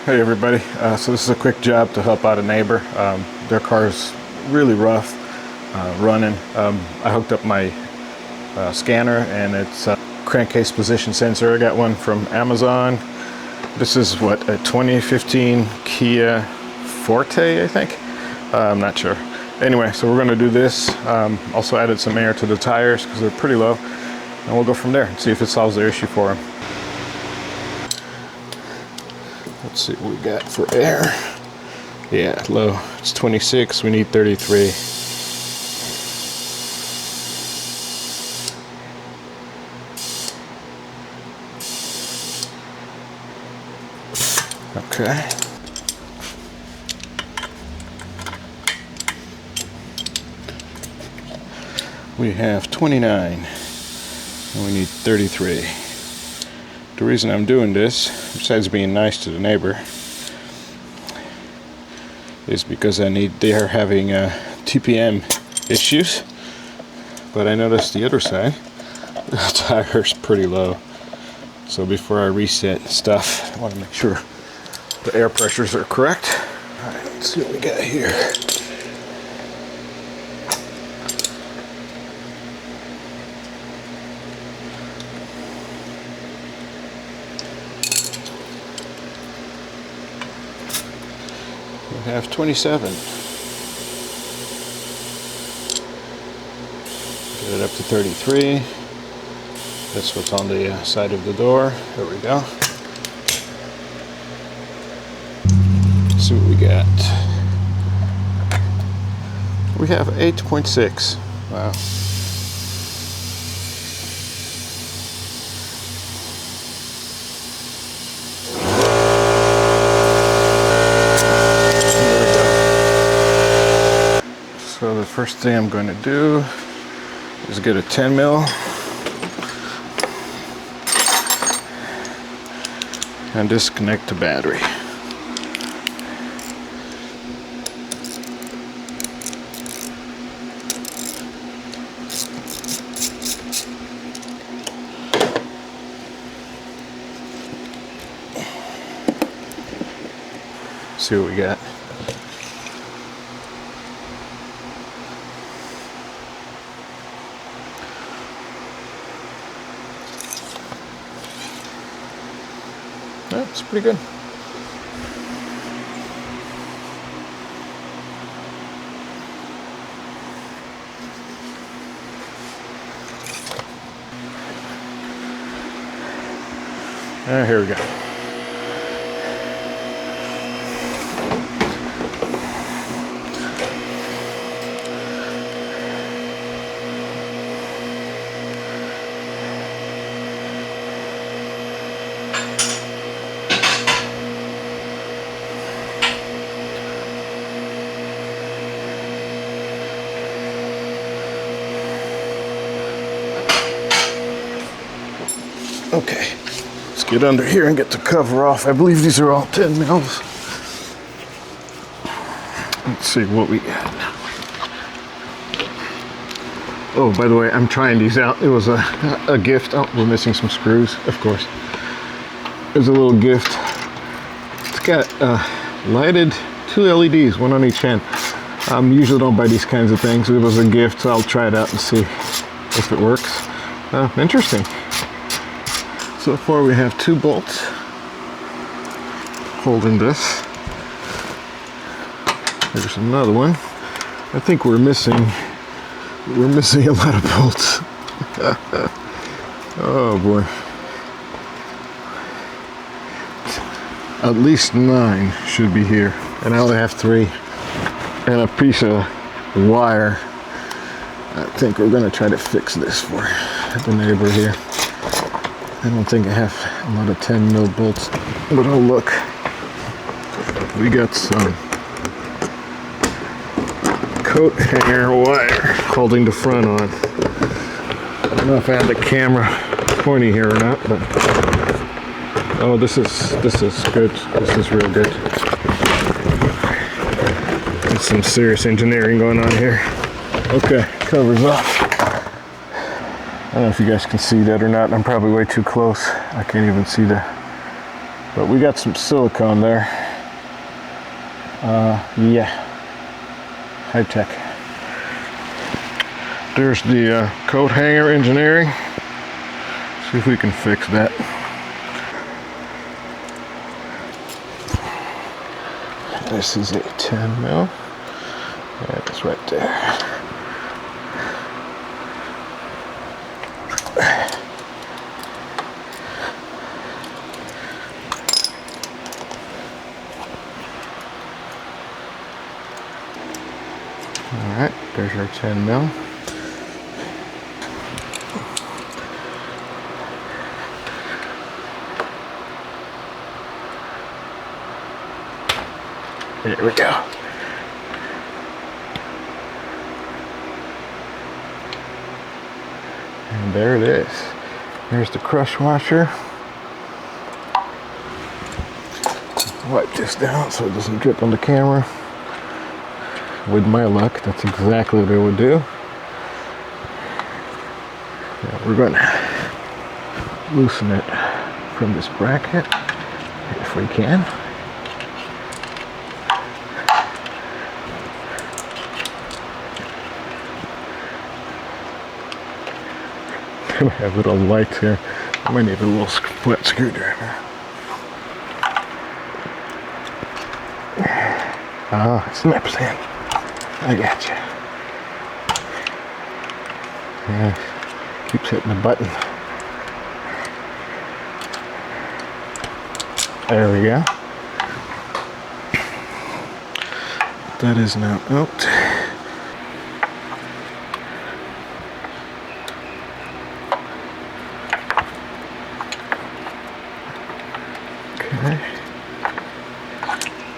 Hey everybody, so this is a quick job to help out a neighbor. Their car is really rough running. I hooked up my scanner and it's a crankcase position sensor. I got one from Amazon. This is what, a 2015 Kia Forte, I think? I'm not sure. Anyway, so we're going to do this. Also added some air to the tires because they're pretty low. And we'll go from there and see if it solves their issue for them. Let's see what we got for air. Yeah, low. It's 26. We need 33. Okay. We have 29 and we need 33. The reason I'm doing this, besides being nice to the neighbor, is because they are having TPM issues. But I noticed the other side, the tire's pretty low. So before I reset stuff, I want to make sure the air pressures are correct. All right, let's see what we got here. We have 27. Get it up to 33. That's what's on the side of the door. There we go. Let's see what we got. We have 8.6. Wow. So the first thing I'm going to do is get a 10 mil and disconnect the battery. See what we got. That's pretty good. Here we go. Okay, let's get under here and get the cover off. I believe these are all 10 mils. Let's see what we got. Oh, by the way, I'm trying these out. It was a gift. Oh, we're missing some screws, of course. It was a little gift. It's got lighted 2 LEDs, one on each end. Usually don't buy these kinds of things. It was a gift, so I'll try it out and see if it works. Interesting. So far we have 2 bolts holding this. There's another one. I think we're missing a lot of bolts. Oh boy. At least 9 should be here. And I only have 3. And a piece of wire. I think we're gonna try to fix this for the neighbor here. I don't think I have a lot of 10 mil bolts, but oh look, we got some coat hanger wire holding the front on. I don't know if I have the camera pointy here or not, but oh, this is good. This is real good. There's some serious engineering going on here. Okay, cover's off. I don't know if you guys can see that or not. I'm probably way too close. I can't even see the But we got some silicone there. Yeah, high tech. There's the coat hanger engineering. See if we can fix that. This is a 10 mil. Yeah, it's right there. All right, there's our 10 mil. There we go. And there it is. There's the crush washer. Wipe this down so it doesn't drip on the camera. With my luck, that's exactly what it would do. Now we're going to loosen it from this bracket if we can. I have little lights here. I might need a little wet screwdriver. Ah, it snaps in. I got you. Yeah, keeps hitting the button. There we go. That is now out. Okay.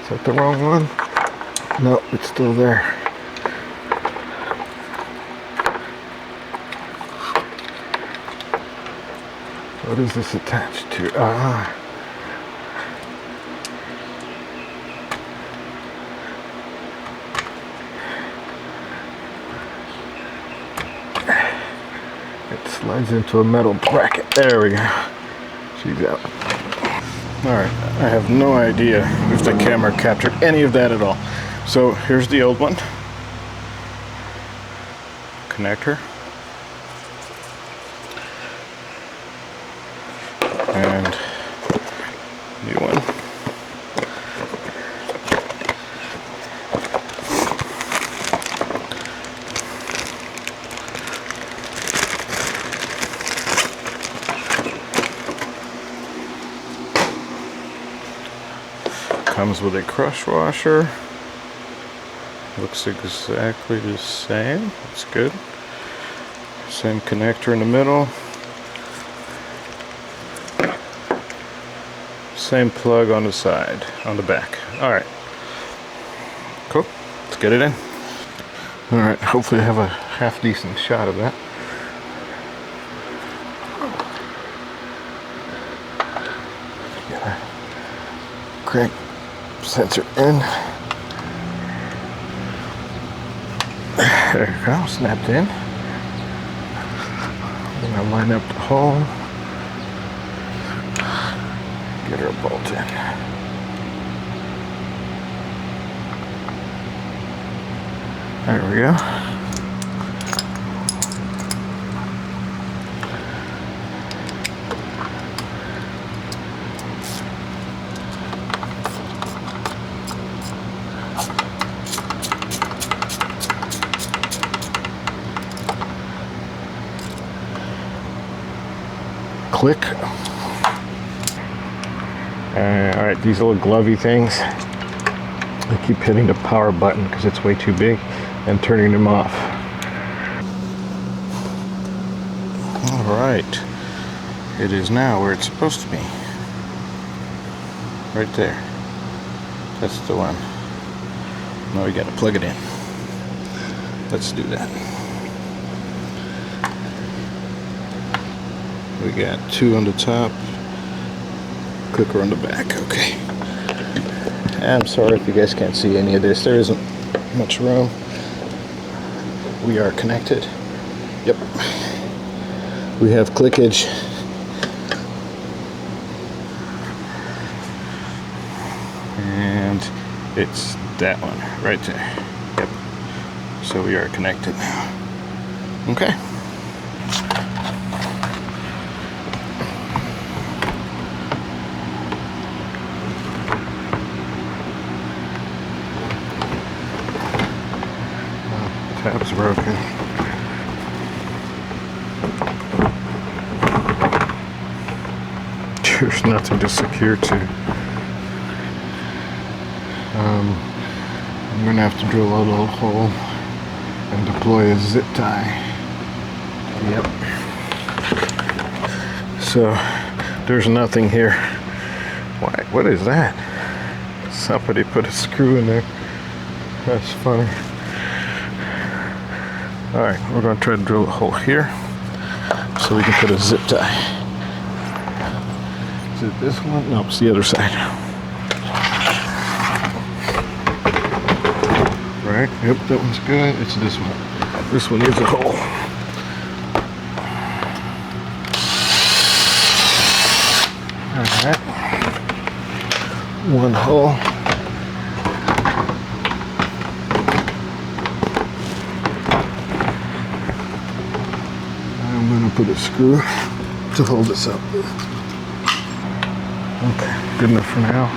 Is that the wrong one? No, it's still there. What is this attached to? Ah. It slides into a metal bracket. There we go. She's out. Alright, I have no idea if the camera captured any of that at all. So here's the old one. Connector. And new one. Comes with a crush washer. Looks exactly the same. That's good. Same connector in the middle. Same plug on the side, on the back. Alright. Cool. Let's get it in. Alright, hopefully I have a half decent shot of that. Get a crank sensor in. There you go, snapped in. I'm gonna line up the hole. Get her bolt in. There we go. Click. Alright, these little glovey things, I keep hitting the power button because it's way too big and turning them off. Alright, it is now where it's supposed to be. Right there. That's the one. Now we gotta plug it in. Let's do that. We got two on the top, clicker on the back. Okay. I'm sorry if you guys can't see any of this. There isn't much room. We are connected. Yep. We have clickage. and it's that one right there. Yep. So we are connected now. Okay. Tab's broken. There's nothing to secure to. I'm gonna have to drill a little hole and deploy a zip tie. Yep. So there's nothing here. Why? What is that? Somebody put a screw in there. That's funny. All right, we're gonna try to drill a hole here so we can put a zip tie. Is it this one? No, it's the other side. Right, yep, that one's good. It's this one. This one needs a hole. All right, one hole. I'm gonna put a screw to hold this up. Okay, good enough for now.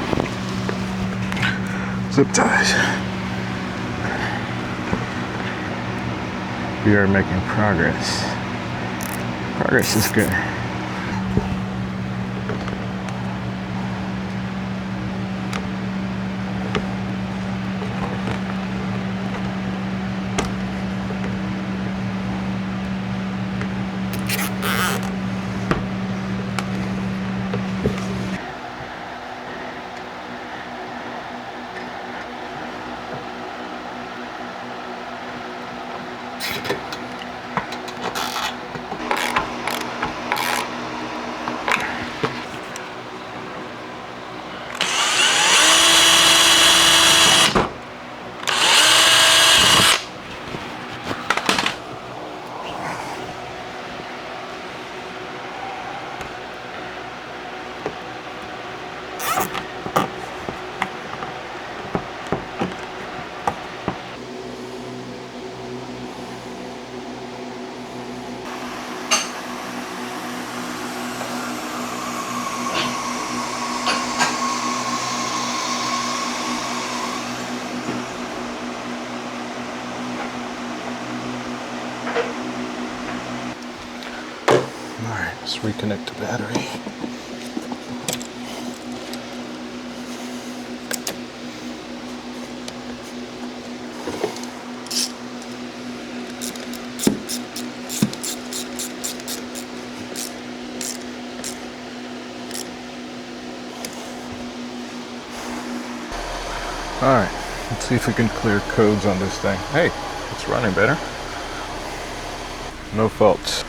Zip ties. We are making progress. Progress is good. Let's reconnect the battery. All right, let's see if we can clear codes on this thing. Hey, it's running better. No faults.